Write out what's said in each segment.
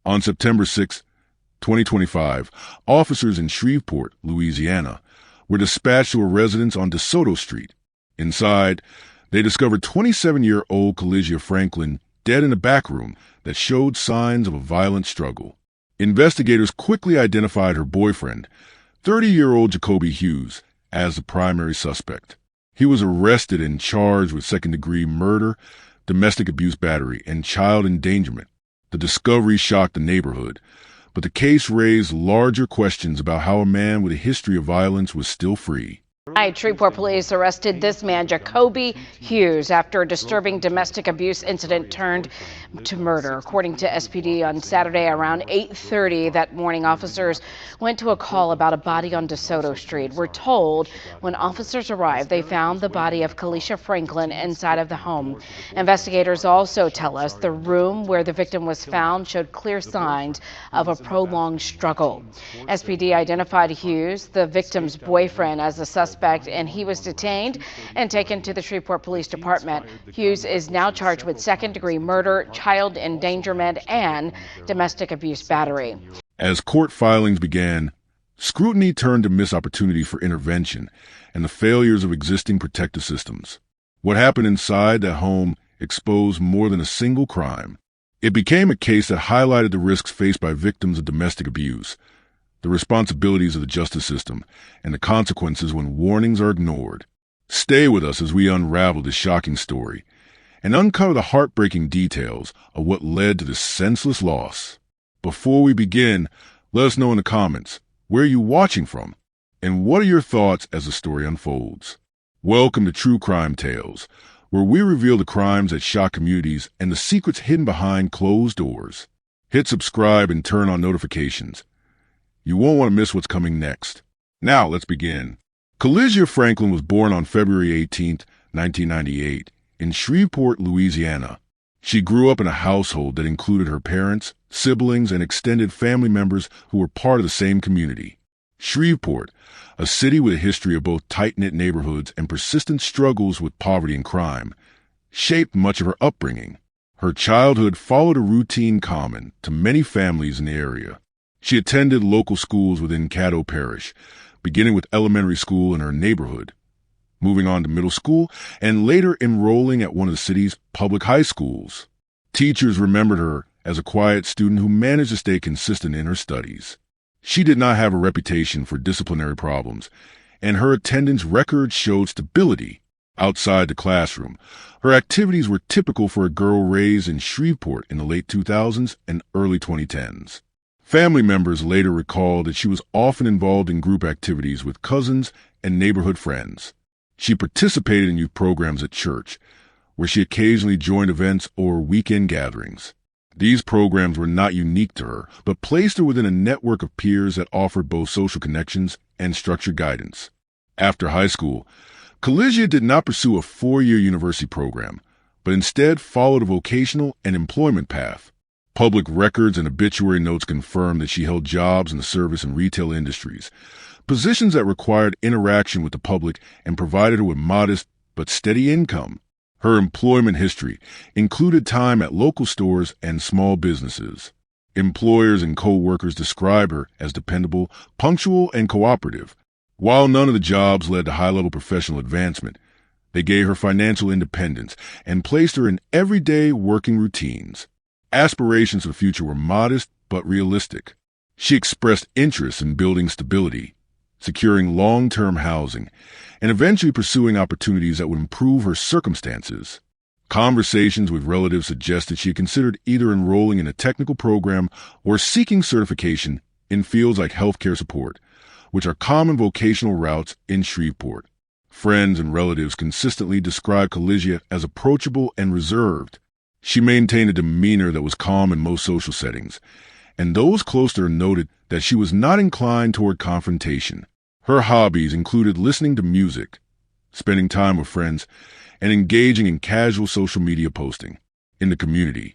On September 6, 2025, officers in Shreveport, Louisiana, were dispatched to a residence on DeSoto Street. Inside, they discovered 27-year-old Kalisia Franklin dead in a back room that showed signs of a violent struggle. Investigators quickly identified her boyfriend, 30-year-old Jacobi Hughes, as the primary suspect. He was arrested and charged with second-degree murder, domestic abuse battery, and child endangerment. The discovery shocked the neighborhood, but the case raised larger questions about how a man with a history of violence was still free. Shreveport police arrested this man, Jacobi Hughes, after a disturbing domestic abuse incident turned to murder. According to SPD, on Saturday around 8:30 that morning, officers went to a call about a body on DeSoto Street. We're told when officers arrived, they found the body of Kalisia Franklin inside of the home. Investigators also tell us the room where the victim was found showed clear signs of a prolonged struggle. SPD identified Hughes, the victim's boyfriend, as the suspect, and he was detained and taken to the Shreveport Police Department. Hughes is now charged with second-degree murder, child endangerment, and domestic abuse battery. As court filings began, scrutiny turned to missed opportunities for intervention and the failures of existing protective systems. What happened inside that home exposed more than a single crime. It became a case that highlighted the risks faced by victims of domestic abuse, the responsibilities of the justice system, and the consequences when warnings are ignored. Stay with us as we unravel this shocking story and uncover the heartbreaking details of what led to this senseless loss. Before we begin, let us know in the comments, where are you watching from? And what are your thoughts as the story unfolds? Welcome to True Crime Tales, where we reveal the crimes that shock communities and the secrets hidden behind closed doors. Hit subscribe and turn on notifications. You won't want to miss what's coming next. Now, let's begin. Kalisia Franklin was born on February 18, 1998, in Shreveport, Louisiana. She grew up in a household that included her parents, siblings, and extended family members who were part of the same community. Shreveport, a city with a history of both tight-knit neighborhoods and persistent struggles with poverty and crime, shaped much of her upbringing. Her childhood followed a routine common to many families in the area. She attended local schools within Caddo Parish, beginning with elementary school in her neighborhood, moving on to middle school, and later enrolling at one of the city's public high schools. Teachers remembered her as a quiet student who managed to stay consistent in her studies. She did not have a reputation for disciplinary problems, and her attendance records showed stability. Outside the classroom, her activities were typical for a girl raised in Shreveport in the late 2000s and early 2010s. Family members later recalled that she was often involved in group activities with cousins and neighborhood friends. She participated in youth programs at church, where she occasionally joined events or weekend gatherings. These programs were not unique to her, but placed her within a network of peers that offered both social connections and structured guidance. After high school, Kalisia did not pursue a four-year university program, but instead followed a vocational and employment path. Public records and obituary notes confirm that she held jobs in the service and retail industries, positions that required interaction with the public and provided her with modest but steady income. Her employment history included time at local stores and small businesses. Employers and co-workers describe her as dependable, punctual, and cooperative. While none of the jobs led to high-level professional advancement, they gave her financial independence and placed her in everyday working routines. Aspirations for the future were modest but realistic. She expressed interest in building stability, securing long-term housing, and eventually pursuing opportunities that would improve her circumstances. Conversations with relatives suggested she considered either enrolling in a technical program or seeking certification in fields like healthcare support, which are common vocational routes in Shreveport. Friends and relatives consistently described Kalisia as approachable and reserved. She maintained a demeanor that was calm in most social settings, and those close to her noted that she was not inclined toward confrontation. Her hobbies included listening to music, spending time with friends, and engaging in casual social media posting. In the community,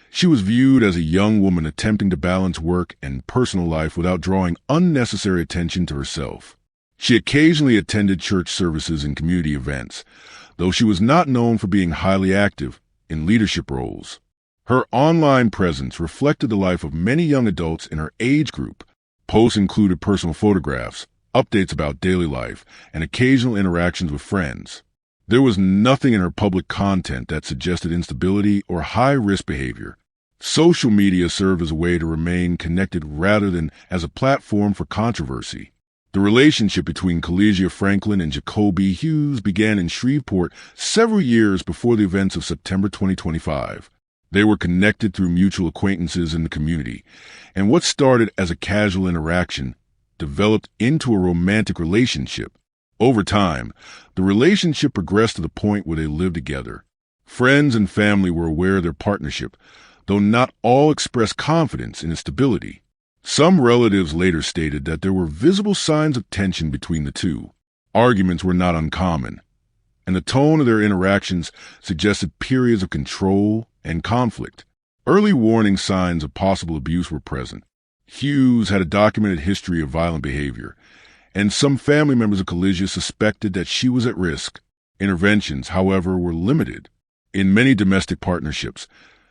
she was viewed as a young woman attempting to balance work and personal life without drawing unnecessary attention to herself. She occasionally attended church services and community events, though she was not known for being highly active in leadership roles. Her online presence reflected the life of many young adults in her age group. Posts included personal photographs, updates about daily life, and occasional interactions with friends. There was nothing in her public content that suggested instability or high-risk behavior. Social media served as a way to remain connected rather than as a platform for controversy. The relationship between Kalisia Franklin and Jacobi Hughes began in Shreveport several years before the events of September 2025. They were connected through mutual acquaintances in the community, and what started as a casual interaction developed into a romantic relationship. Over time, the relationship progressed to the point where they lived together. Friends and family were aware of their partnership, though not all expressed confidence in its stability. Some relatives later stated that there were visible signs of tension between the two. Arguments were not uncommon, and the tone of their interactions suggested periods of control and conflict. Early warning signs of possible abuse were present. Hughes had a documented history of violent behavior, and some family members of Kalisia suspected that she was at risk. Interventions, however, were limited. In many domestic partnerships,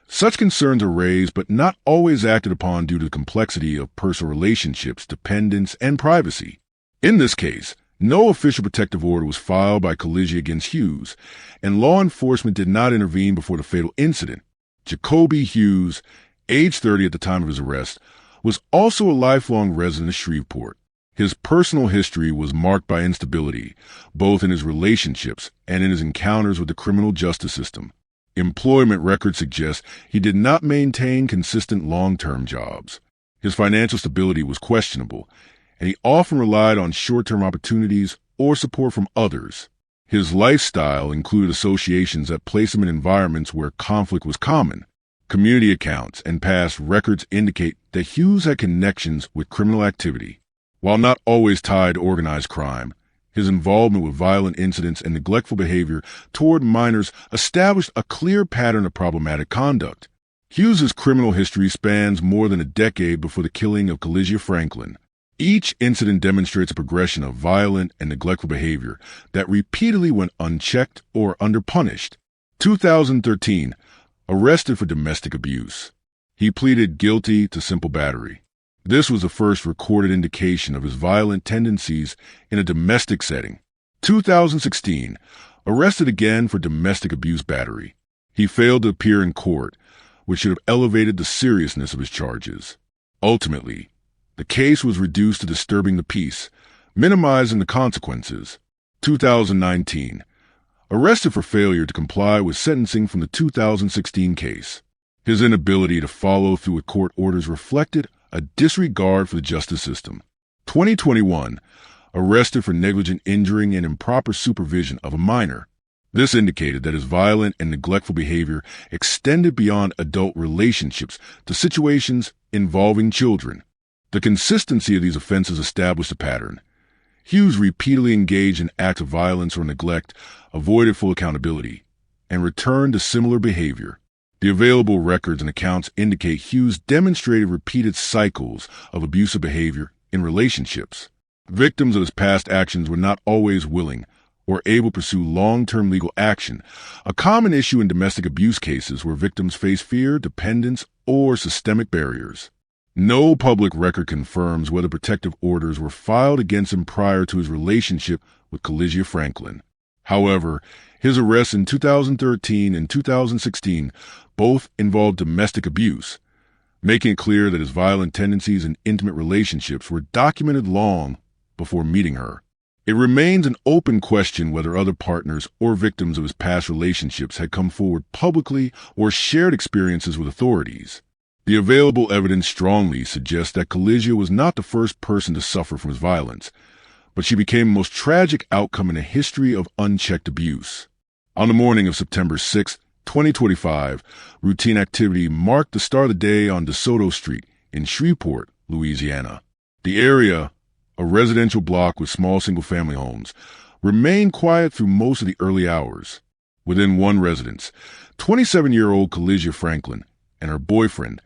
such concerns are raised but not always acted upon due to the complexity of personal relationships, dependence, and privacy. In this case, no official protective order was filed by Kalisia against Hughes, and law enforcement did not intervene before the fatal incident. Jacobi Hughes, age 30 at the time of his arrest, was also a lifelong resident of Shreveport. His personal history was marked by instability, both in his relationships and in his encounters with the criminal justice system. Employment records suggest he did not maintain consistent long-term jobs. His financial stability was questionable, and he often relied on short-term opportunities or support from others. His lifestyle included associations that placed him in environments where conflict was common. Community accounts and past records indicate that Hughes had connections with criminal activity. While not always tied to organized crime, his involvement with violent incidents and neglectful behavior toward minors established a clear pattern of problematic conduct. Hughes's criminal history spans more than a decade before the killing of Kalisia Franklin. Each incident demonstrates a progression of violent and neglectful behavior that repeatedly went unchecked or underpunished. 2013, arrested for domestic abuse. He pleaded guilty to simple battery. This was the first recorded indication of his violent tendencies in a domestic setting. 2016, arrested again for domestic abuse battery. He failed to appear in court, which should have elevated the seriousness of his charges. Ultimately, the case was reduced to disturbing the peace, minimizing the consequences. 2019, arrested for failure to comply with sentencing from the 2016 case. His inability to follow through with court orders reflected a disregard for the justice system. 2021, arrested for negligent injuring and improper supervision of a minor. This indicated that his violent and neglectful behavior extended beyond adult relationships to situations involving children. The consistency of these offenses established a pattern. Hughes repeatedly engaged in acts of violence or neglect, avoided full accountability, and returned to similar behavior. The available records and accounts indicate Hughes demonstrated repeated cycles of abusive behavior in relationships. Victims of his past actions were not always willing or able to pursue long-term legal action, a common issue in domestic abuse cases where victims face fear, dependence, or systemic barriers. No public record confirms whether protective orders were filed against him prior to his relationship with Kalisia Franklin. However, his arrests in 2013 and 2016 both involved domestic abuse, making it clear that his violent tendencies and intimate relationships were documented long before meeting her. It remains an open question whether other partners or victims of his past relationships had come forward publicly or shared experiences with authorities. The available evidence strongly suggests that Kalisia was not the first person to suffer from his violence, but she became the most tragic outcome in a history of unchecked abuse. On the morning of September 6, 2025, routine activity marked the start of the day on DeSoto Street in Shreveport, Louisiana. The area, a residential block with small single-family homes, remained quiet through most of the early hours. Within one residence, 27-year-old Kalisia Franklin and her boyfriend,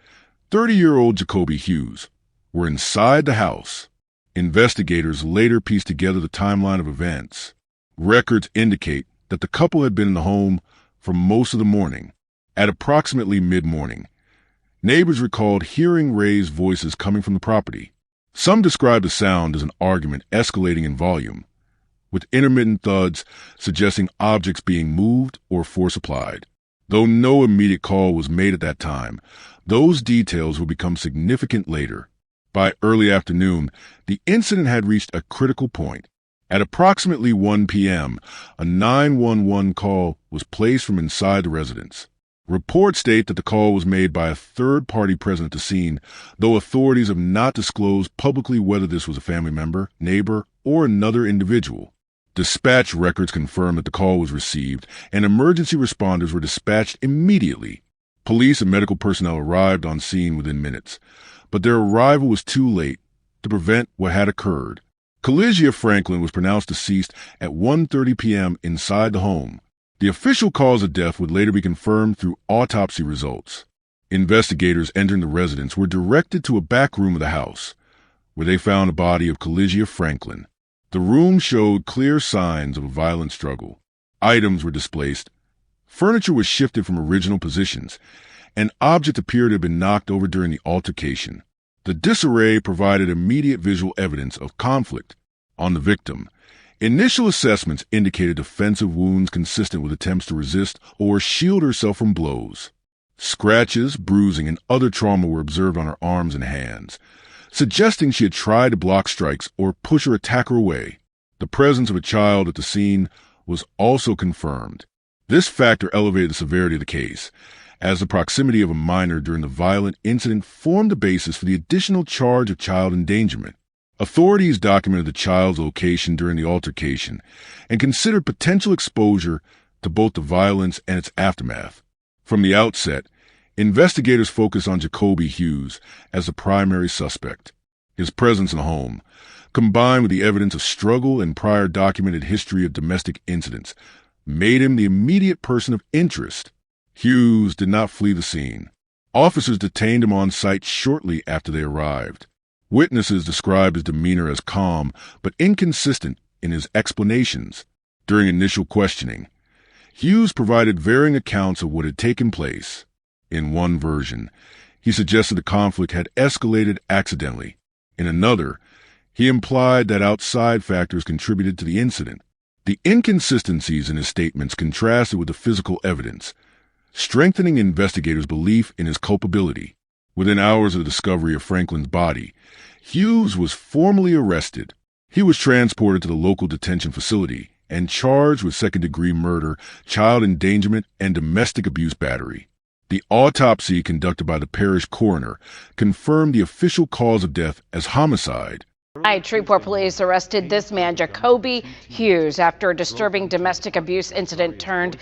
30-year-old Jacobi Hughes, were inside the house. Investigators later pieced together the timeline of events. Records indicate that the couple had been in the home for most of the morning. At approximately mid-morning, neighbors recalled hearing raised voices coming from the property. Some described the sound as an argument escalating in volume, with intermittent thuds suggesting objects being moved or force applied. Though no immediate call was made at that time, those details would become significant later. By early afternoon, the incident had reached a critical point. At approximately 1 p.m., a 911 call was placed from inside the residence. Reports state that the call was made by a third party present at the scene, though authorities have not disclosed publicly whether this was a family member, neighbor, or another individual. Dispatch records confirm that the call was received, and emergency responders were dispatched immediately. Police and medical personnel arrived on scene within minutes, but their arrival was too late to prevent what had occurred. Kalisia Franklin was pronounced deceased at 1:30 p.m. inside the home. The official cause of death would later be confirmed through autopsy results. Investigators entering the residence were directed to a back room of the house, where they found the body of Kalisia Franklin. The room showed clear signs of a violent struggle. Items were displaced, furniture was shifted from original positions, and objects appeared to have been knocked over during the altercation. The disarray provided immediate visual evidence of conflict on the victim. Initial assessments indicated defensive wounds consistent with attempts to resist or shield herself from blows. Scratches, bruising, and other trauma were observed on her arms and hands, suggesting she had tried to block strikes or push her attacker away. The presence of a child at the scene was also confirmed. This factor elevated the severity of the case, as the proximity of a minor during the violent incident formed the basis for the additional charge of child endangerment. Authorities documented the child's location during the altercation and considered potential exposure to both the violence and its aftermath. From the outset, investigators focused on Jacobi Hughes as the primary suspect. His presence in the home, combined with the evidence of struggle and prior documented history of domestic incidents, made him the immediate person of interest. Hughes did not flee the scene. Officers detained him on site shortly after they arrived. Witnesses described his demeanor as calm but inconsistent in his explanations. During initial questioning, Hughes provided varying accounts of what had taken place. In one version, he suggested the conflict had escalated accidentally. In another, he implied that outside factors contributed to the incident. The inconsistencies in his statements contrasted with the physical evidence, strengthening investigators' belief in his culpability. Within hours of the discovery of Franklin's body, Hughes was formally arrested. He was transported to the local detention facility and charged with second-degree murder, child endangerment, and domestic abuse battery. The autopsy conducted by the parish coroner confirmed the official cause of death as homicide. Shreveport police arrested this man, Jacobi Hughes, after a disturbing domestic abuse incident turned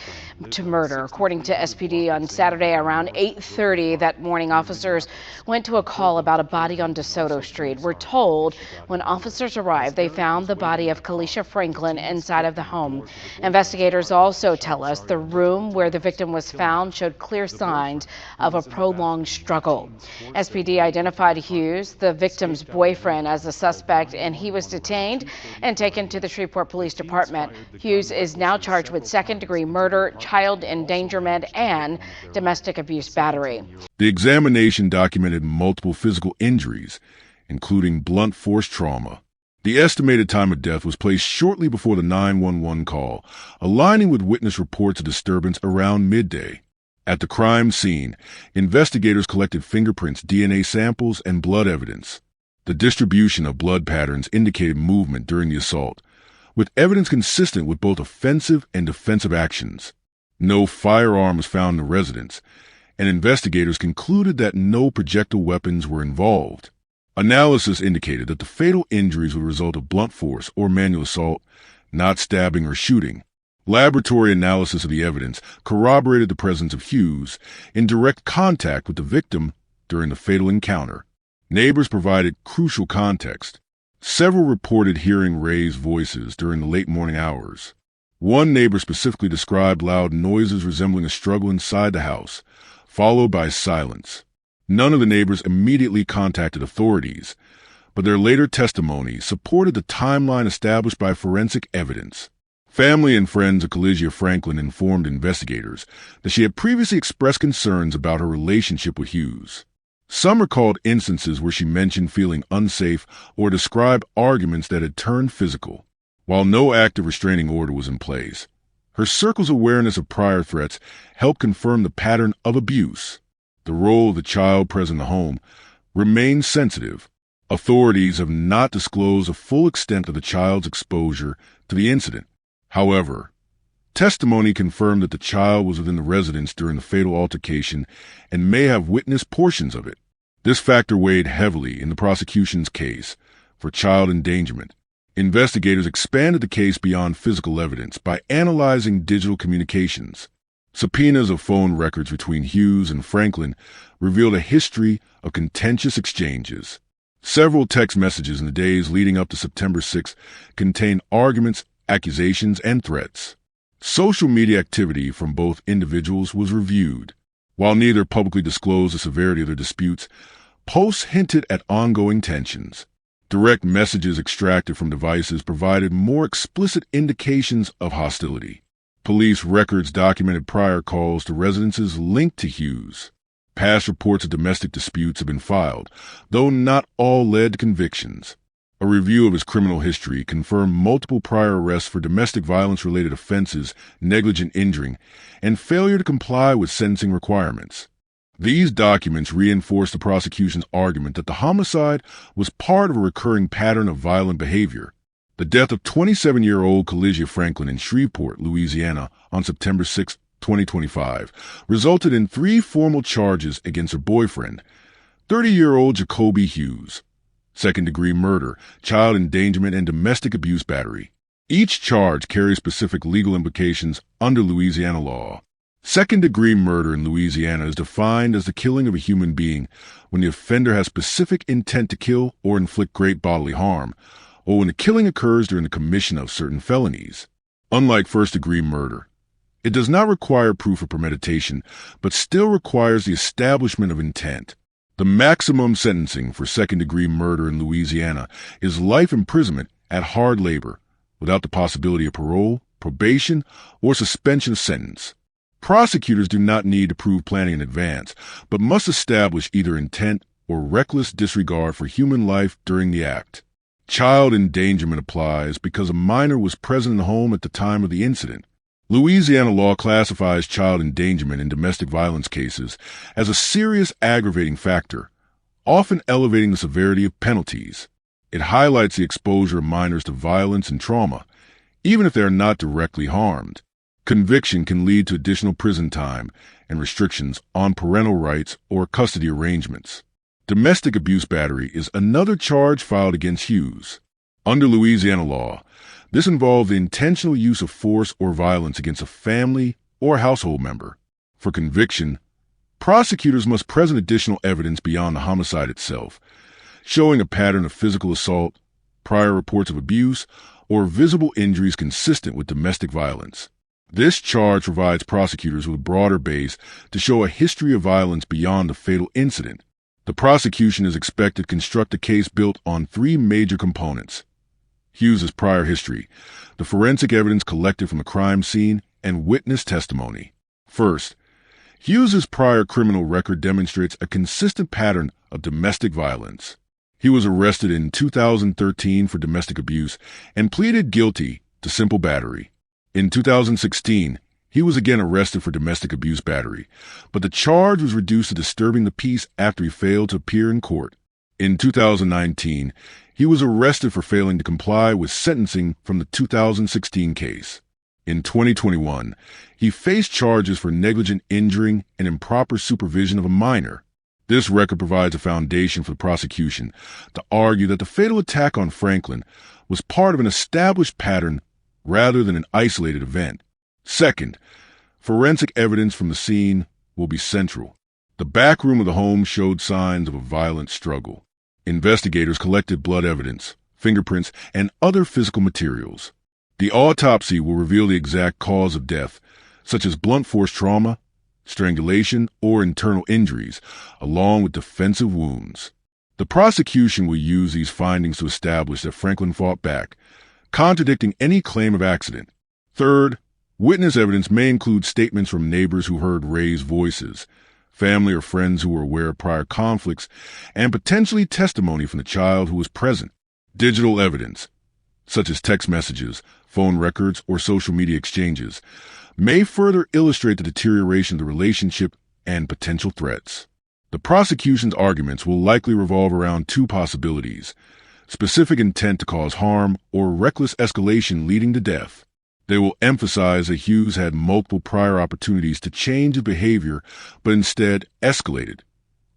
to murder. According to SPD, on Saturday around 8:30 that morning, officers went to a call about a body on DeSoto Street. We're told when officers arrived, they found the body of Kalisia Franklin inside of the home. Investigators also tell us the room where the victim was found showed clear signs of a prolonged struggle. SPD identified Hughes, the victim's boyfriend, as the suspect, and he was detained and taken to the Shreveport Police Department. Hughes is now charged with second-degree murder, child endangerment, and domestic abuse battery. The examination documented multiple physical injuries, including blunt force trauma. The estimated time of death was placed shortly before the 911 call, aligning with witness reports of disturbance around midday. At the crime scene, investigators collected fingerprints, DNA samples, and blood evidence. The distribution of blood patterns indicated movement during the assault, with evidence consistent with both offensive and defensive actions. No firearm was found in the residence, and investigators concluded that no projectile weapons were involved. Analysis indicated that the fatal injuries were the result of blunt force or manual assault, not stabbing or shooting. Laboratory analysis of the evidence corroborated the presence of Hughes in direct contact with the victim during the fatal encounter. Neighbors provided crucial context. Several reported hearing raised voices during the late morning hours. One neighbor specifically described loud noises resembling a struggle inside the house, followed by silence. None of the neighbors immediately contacted authorities, but their later testimony supported the timeline established by forensic evidence. Family and friends of Kalisia Franklin informed investigators that she had previously expressed concerns about her relationship with Hughes. Some recalled instances where she mentioned feeling unsafe or described arguments that had turned physical. While no active restraining order was in place, her circle's awareness of prior threats helped confirm the pattern of abuse. The role of the child present in the home remains sensitive. Authorities have not disclosed the full extent of the child's exposure to the incident. However, testimony confirmed that the child was within the residence during the fatal altercation and may have witnessed portions of it. This factor weighed heavily in the prosecution's case for child endangerment. Investigators expanded the case beyond physical evidence by analyzing digital communications. Subpoenas of phone records between Hughes and Franklin revealed a history of contentious exchanges. Several text messages in the days leading up to September 6 contained arguments, accusations, and threats. Social media activity from both individuals was reviewed. While neither publicly disclosed the severity of their disputes, posts hinted at ongoing tensions. Direct messages extracted from devices provided more explicit indications of hostility. Police records documented prior calls to residences linked to Hughes. Past reports of domestic disputes have been filed, though not all led to convictions. A review of his criminal history confirmed multiple prior arrests for domestic violence-related offenses, negligent injuring, and failure to comply with sentencing requirements. These documents reinforce the prosecution's argument that the homicide was part of a recurring pattern of violent behavior. The death of 27-year-old Kalisia Franklin in Shreveport, Louisiana, on September 6, 2025, resulted in 3 formal charges against her boyfriend, 30-year-old Jacobi Hughes. Second-degree murder, child endangerment, and domestic abuse battery. Each charge carries specific legal implications under Louisiana law. Second-degree murder in Louisiana is defined as the killing of a human being when the offender has specific intent to kill or inflict great bodily harm, or when the killing occurs during the commission of certain felonies. Unlike first-degree murder, it does not require proof of premeditation, but still requires the establishment of intent. The maximum sentencing for second-degree murder in Louisiana is life imprisonment at hard labor, without the possibility of parole, probation, or suspension of sentence. Prosecutors do not need to prove planning in advance, but must establish either intent or reckless disregard for human life during the act. Child endangerment applies because a minor was present in the home at the time of the incident. Louisiana law classifies child endangerment in domestic violence cases as a serious aggravating factor, often elevating the severity of penalties. It highlights the exposure of minors to violence and trauma, even if they are not directly harmed. Conviction can lead to additional prison time and restrictions on parental rights or custody arrangements. Domestic abuse battery is another charge filed against Hughes. Under Louisiana law, this involved the intentional use of force or violence against a family or household member. For conviction, prosecutors must present additional evidence beyond the homicide itself, showing a pattern of physical assault, prior reports of abuse, or visible injuries consistent with domestic violence. This charge provides prosecutors with a broader base to show a history of violence beyond the fatal incident. The prosecution is expected to construct a case built on 3 major components: Hughes' prior history, the forensic evidence collected from the crime scene, and witness testimony. First, Hughes' prior criminal record demonstrates a consistent pattern of domestic violence. He was arrested in 2013 for domestic abuse and pleaded guilty to simple battery. In 2016, he was again arrested for domestic abuse battery, but the charge was reduced to disturbing the peace after he failed to appear in court. In 2019, he was arrested for failing to comply with sentencing from the 2016 case. In 2021, he faced charges for negligent injuring and improper supervision of a minor. This record provides a foundation for the prosecution to argue that the fatal attack on Franklin was part of an established pattern rather than an isolated event. Second, forensic evidence from the scene will be central. The back room of the home showed signs of a violent struggle. Investigators collected blood evidence, fingerprints, and other physical materials. The autopsy will reveal the exact cause of death, such as blunt force trauma, strangulation, or internal injuries, along with defensive wounds. The prosecution will use these findings to establish that Franklin fought back, contradicting any claim of accident. Third, witness evidence may include statements from neighbors who heard raised voices, family or friends who were aware of prior conflicts, and potentially testimony from the child who was present. Digital evidence, such as text messages, phone records, or social media exchanges, may further illustrate the deterioration of the relationship and potential threats. The prosecution's arguments will likely revolve around two possibilities: specific intent to cause harm or reckless escalation leading to death. They will emphasize that Hughes had multiple prior opportunities to change his behavior, but instead escalated,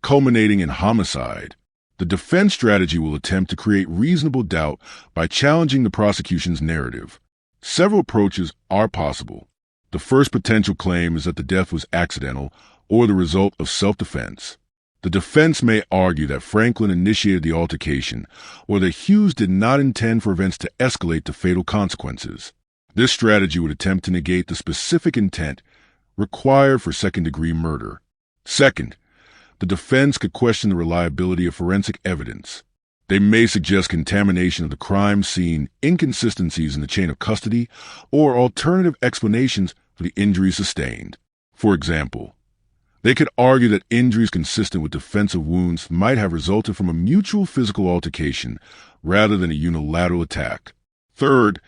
culminating in homicide. The defense strategy will attempt to create reasonable doubt by challenging the prosecution's narrative. Several approaches are possible. The first potential claim is that the death was accidental or the result of self-defense. The defense may argue that Franklin initiated the altercation or that Hughes did not intend for events to escalate to fatal consequences. This strategy would attempt to negate the specific intent required for second-degree murder. Second, the defense could question the reliability of forensic evidence. They may suggest contamination of the crime scene, inconsistencies in the chain of custody, or alternative explanations for the injuries sustained. For example, they could argue that injuries consistent with defensive wounds might have resulted from a mutual physical altercation rather than a unilateral attack. Third,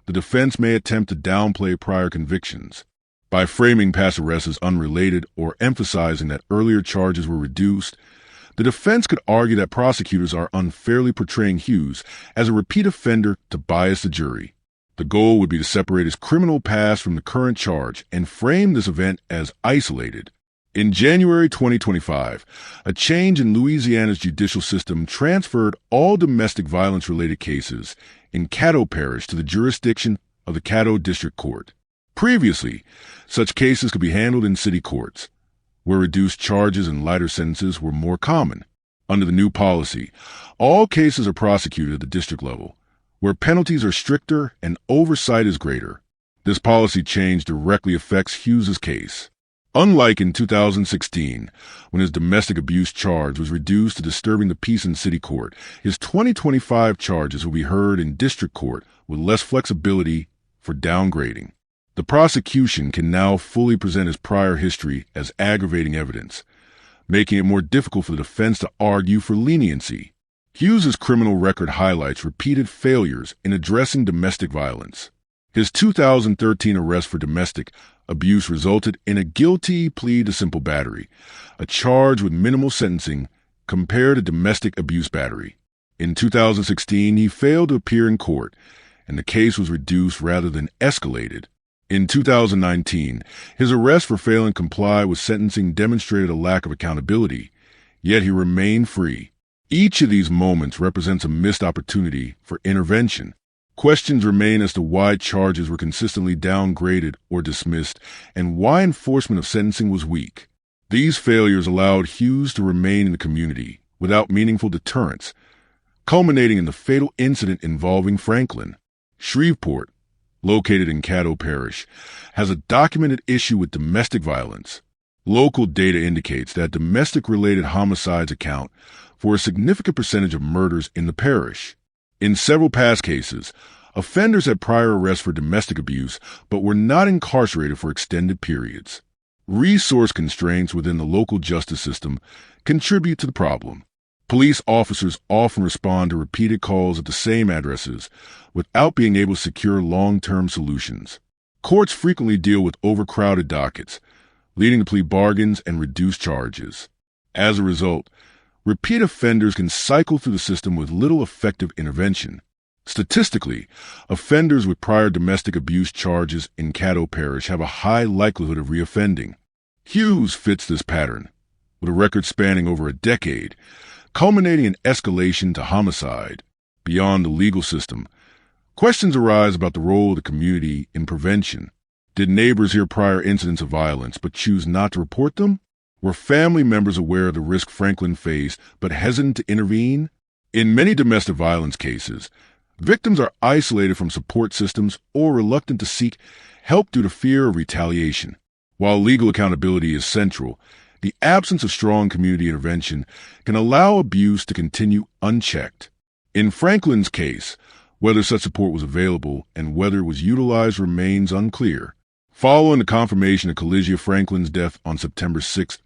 the defense may attempt to downplay prior convictions. By framing past arrests as unrelated or emphasizing that earlier charges were reduced, the defense could argue that prosecutors are unfairly portraying Hughes as a repeat offender to bias the jury. The goal would be to separate his criminal past from the current charge and frame this event as isolated. In January 2025, a change in Louisiana's judicial system transferred all domestic violence-related cases in Caddo Parish to the jurisdiction of the Caddo District Court. Previously, such cases could be handled in city courts, where reduced charges and lighter sentences were more common. Under the new policy, all cases are prosecuted at the district level, where penalties are stricter and oversight is greater. This policy change directly affects Hughes's case. Unlike in 2016, when his domestic abuse charge was reduced to disturbing the peace in city court, his 2025 charges will be heard in district court with less flexibility for downgrading. The prosecution can now fully present his prior history as aggravating evidence, making it more difficult for the defense to argue for leniency. Hughes's criminal record highlights repeated failures in addressing domestic violence. His 2013 arrest for domestic abuse resulted in a guilty plea to simple battery, a charge with minimal sentencing compared to domestic abuse battery. In 2016, he failed to appear in court, and the case was reduced rather than escalated. In 2019, his arrest for failing to comply with sentencing demonstrated a lack of accountability, yet he remained free. Each of these moments represents a missed opportunity for intervention. Questions remain as to why charges were consistently downgraded or dismissed and why enforcement of sentencing was weak. These failures allowed Hughes to remain in the community without meaningful deterrence, culminating in the fatal incident involving Franklin. Shreveport, located in Caddo Parish, has a documented issue with domestic violence. Local data indicates that domestic-related homicides account for a significant percentage of murders in the parish. In several past cases, offenders had prior arrests for domestic abuse but were not incarcerated for extended periods. Resource constraints within the local justice system contribute to the problem. Police officers often respond to repeated calls at the same addresses without being able to secure long-term solutions. Courts frequently deal with overcrowded dockets, leading to plea bargains and reduced charges. As a result, repeat offenders can cycle through the system with little effective intervention. Statistically, offenders with prior domestic abuse charges in Caddo Parish have a high likelihood of reoffending. Hughes fits this pattern, with a record spanning over a decade, culminating in escalation to homicide. Beyond the legal system, questions arise about the role of the community in prevention. Did neighbors hear prior incidents of violence but choose not to report them? Were family members aware of the risk Franklin faced but hesitant to intervene? In many domestic violence cases, victims are isolated from support systems or reluctant to seek help due to fear of retaliation. While legal accountability is central, the absence of strong community intervention can allow abuse to continue unchecked. In Franklin's case, Whether such support was available and whether it was utilized remains unclear. Following the confirmation of Kalisia Franklin's death on September 6,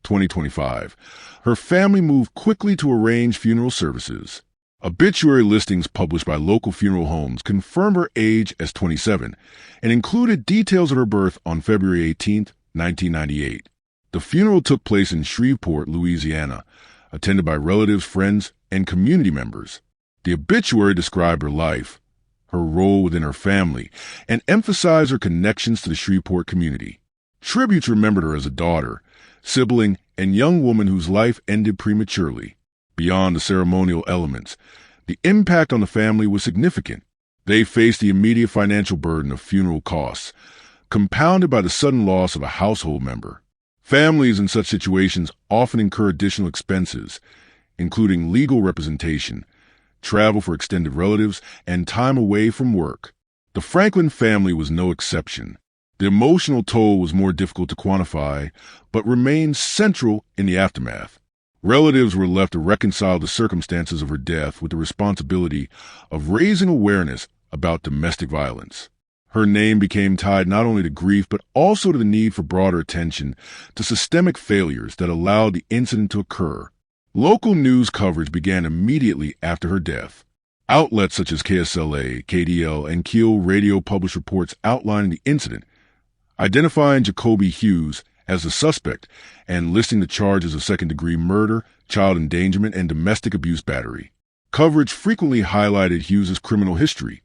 2025, her family moved quickly to arrange funeral services. Obituary listings published by local funeral homes confirmed her age as 27 and included details of her birth on February 18, 1998. The funeral took place in Shreveport, Louisiana, attended by relatives, friends, and community members. The obituary described her life, her role within her family, and emphasized her connections to the Shreveport community. Tributes remembered her as a daughter, sibling, and young woman whose life ended prematurely. Beyond the ceremonial elements, the impact on the family was significant. They faced the immediate financial burden of funeral costs, compounded by the sudden loss of a household member. Families in such situations often incur additional expenses, including legal representation, travel for extended relatives, and time away from work. The Franklin family was no exception. The emotional toll was more difficult to quantify, but remained central in the aftermath. Relatives were left to reconcile the circumstances of her death with the responsibility of raising awareness about domestic violence. Her name became tied not only to grief, but also to the need for broader attention to systemic failures that allowed the incident to occur. Local news coverage began immediately after her death. Outlets such as KSLA, KDL, and Keel Radio published reports outlining the incident, identifying Jacobi Hughes as the suspect and listing the charges of second-degree murder, child endangerment, and domestic abuse battery. Coverage frequently highlighted Hughes's criminal history,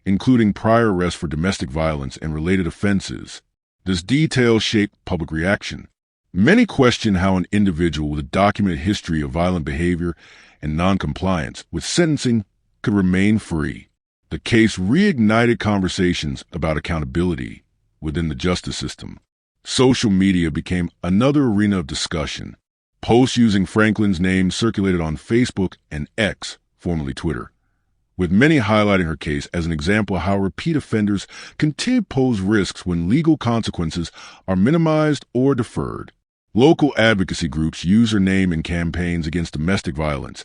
including prior arrests for domestic violence and related offenses. This detail shaped public reaction. Many questioned how an individual with a documented history of violent behavior and noncompliance with sentencing could remain free. The case reignited conversations about accountability within the justice system. Social media became another arena of discussion. Posts using Franklin's name circulated on Facebook and X, formerly Twitter, with many highlighting her case as an example of how repeat offenders continue to pose risks when legal consequences are minimized or deferred. Local advocacy groups use her name in campaigns against domestic violence,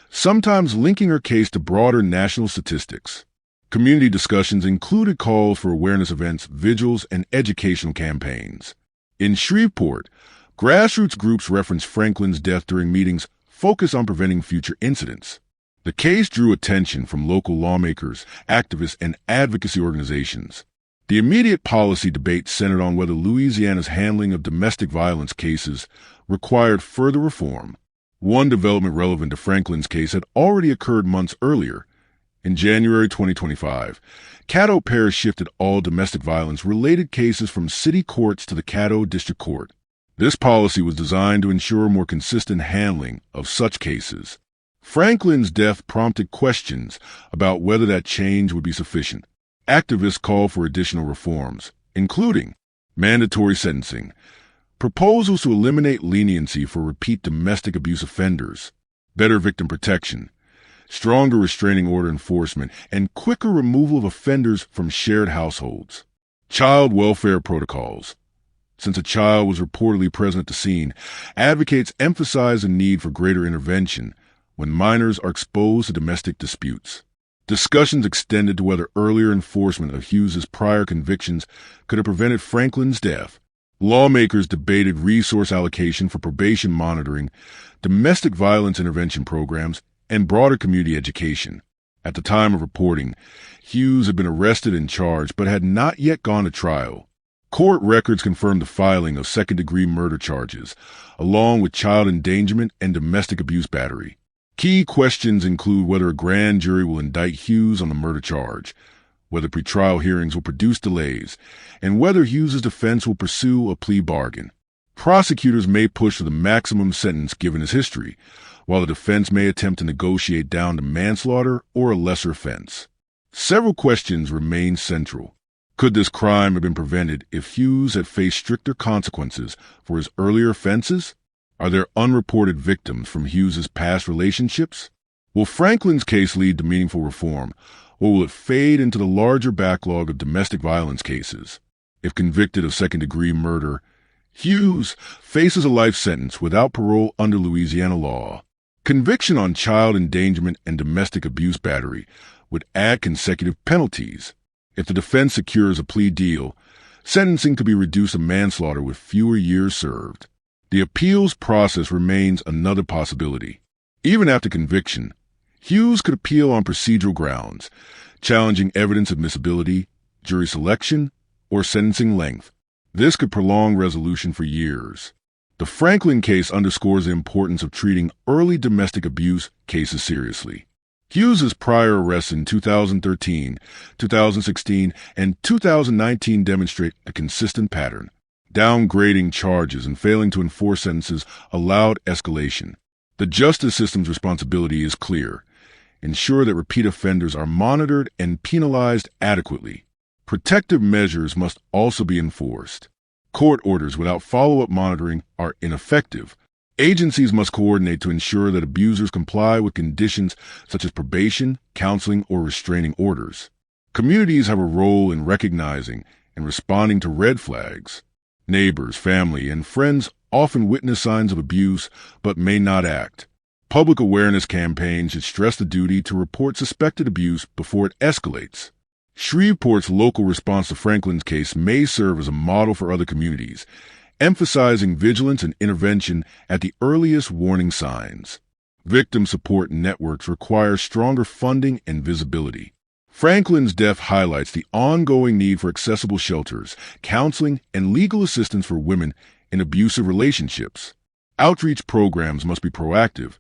sometimes linking her case to broader national statistics. Community discussions included calls for awareness events, vigils, and educational campaigns. In Shreveport, grassroots groups referenced Franklin's death during meetings focused on preventing future incidents. The case drew attention from local lawmakers, activists, and advocacy organizations. The immediate policy debate centered on whether Louisiana's handling of domestic violence cases required further reform. One development relevant to Franklin's case had already occurred months earlier. In January 2025, Caddo Parish shifted all domestic violence-related cases from city courts to the Caddo District Court. This policy was designed to ensure more consistent handling of such cases. Franklin's death prompted questions about whether that change would be sufficient. Activists called for additional reforms, including mandatory sentencing, proposals to eliminate leniency for repeat domestic abuse offenders, better victim protection, stronger restraining order enforcement, and quicker removal of offenders from shared households. Child welfare protocols. Since a child was reportedly present at the scene, advocates emphasize the need for greater intervention when minors are exposed to domestic disputes. Discussions extended to whether earlier enforcement of Hughes's prior convictions could have prevented Franklin's death. Lawmakers debated resource allocation for probation monitoring, domestic violence intervention programs, and broader community education. At the time of reporting, Hughes had been arrested and charged but had not yet gone to trial. Court records confirmed the filing of second-degree murder charges, along with child endangerment and domestic abuse battery. Key questions include whether a grand jury will indict Hughes on the murder charge, whether pretrial hearings will produce delays, and whether Hughes's defense will pursue a plea bargain. Prosecutors may push for the maximum sentence given his history, while the defense may attempt to negotiate down to manslaughter or a lesser offense. Several questions remain central. Could this crime have been prevented if Hughes had faced stricter consequences for his earlier offenses? Are there unreported victims from Hughes's past relationships? Will Franklin's case lead to meaningful reform, or will it fade into the larger backlog of domestic violence cases? If convicted of second-degree murder, Hughes faces a life sentence without parole under Louisiana law. Conviction on child endangerment and domestic abuse battery would add consecutive penalties. If the defense secures a plea deal, sentencing could be reduced to manslaughter with fewer years served. The appeals process remains another possibility. Even after conviction, Hughes could appeal on procedural grounds, challenging evidence admissibility, jury selection, or sentencing length. This could prolong resolution for years. The Franklin case underscores the importance of treating early domestic abuse cases seriously. Hughes's prior arrests in 2013, 2016, and 2019 demonstrate a consistent pattern. Downgrading charges and failing to enforce sentences allowed escalation. The justice system's responsibility is clear. Ensure that repeat offenders are monitored and penalized adequately. Protective measures must also be enforced. Court orders without follow-up monitoring are ineffective. Agencies must coordinate to ensure that abusers comply with conditions such as probation, counseling, or restraining orders. Communities have a role in recognizing and responding to red flags. Neighbors, family, and friends often witness signs of abuse but may not act. Public awareness campaigns should stress the duty to report suspected abuse before it escalates. Shreveport's local response to Franklin's case may serve as a model for other communities, emphasizing vigilance and intervention at the earliest warning signs. Victim support networks require stronger funding and visibility. Franklin's death highlights the ongoing need for accessible shelters, counseling, and legal assistance for women in abusive relationships. Outreach programs must be proactive,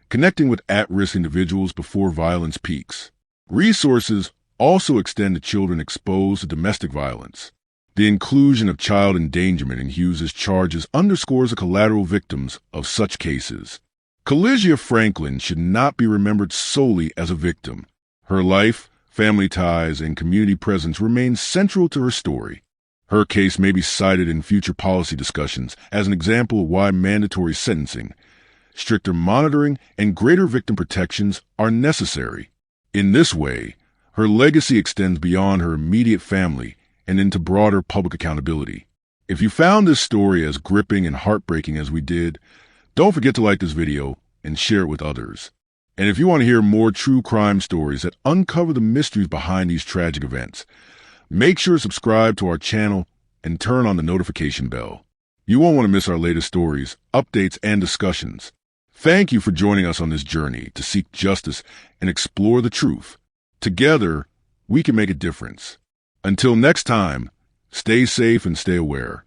connecting with at-risk individuals before violence peaks. Resources also extend to children exposed to domestic violence. The inclusion of child endangerment in Hughes's charges underscores the collateral victims of such cases. Kalisia Franklin should not be remembered solely as a victim. Her life, family ties, and community presence remain central to her story. Her case may be cited in future policy discussions as an example of why mandatory sentencing, stricter monitoring, and greater victim protections are necessary. In this way, her legacy extends beyond her immediate family and into broader public accountability. If you found this story as gripping and heartbreaking as we did, don't forget to like this video and share it with others. And if you want to hear more true crime stories that uncover the mysteries behind these tragic events, make sure to subscribe to our channel and turn on the notification bell. You won't want to miss our latest stories, updates, and discussions. Thank you for joining us on this journey to seek justice and explore the truth. Together, we can make a difference. Until next time, stay safe and stay aware.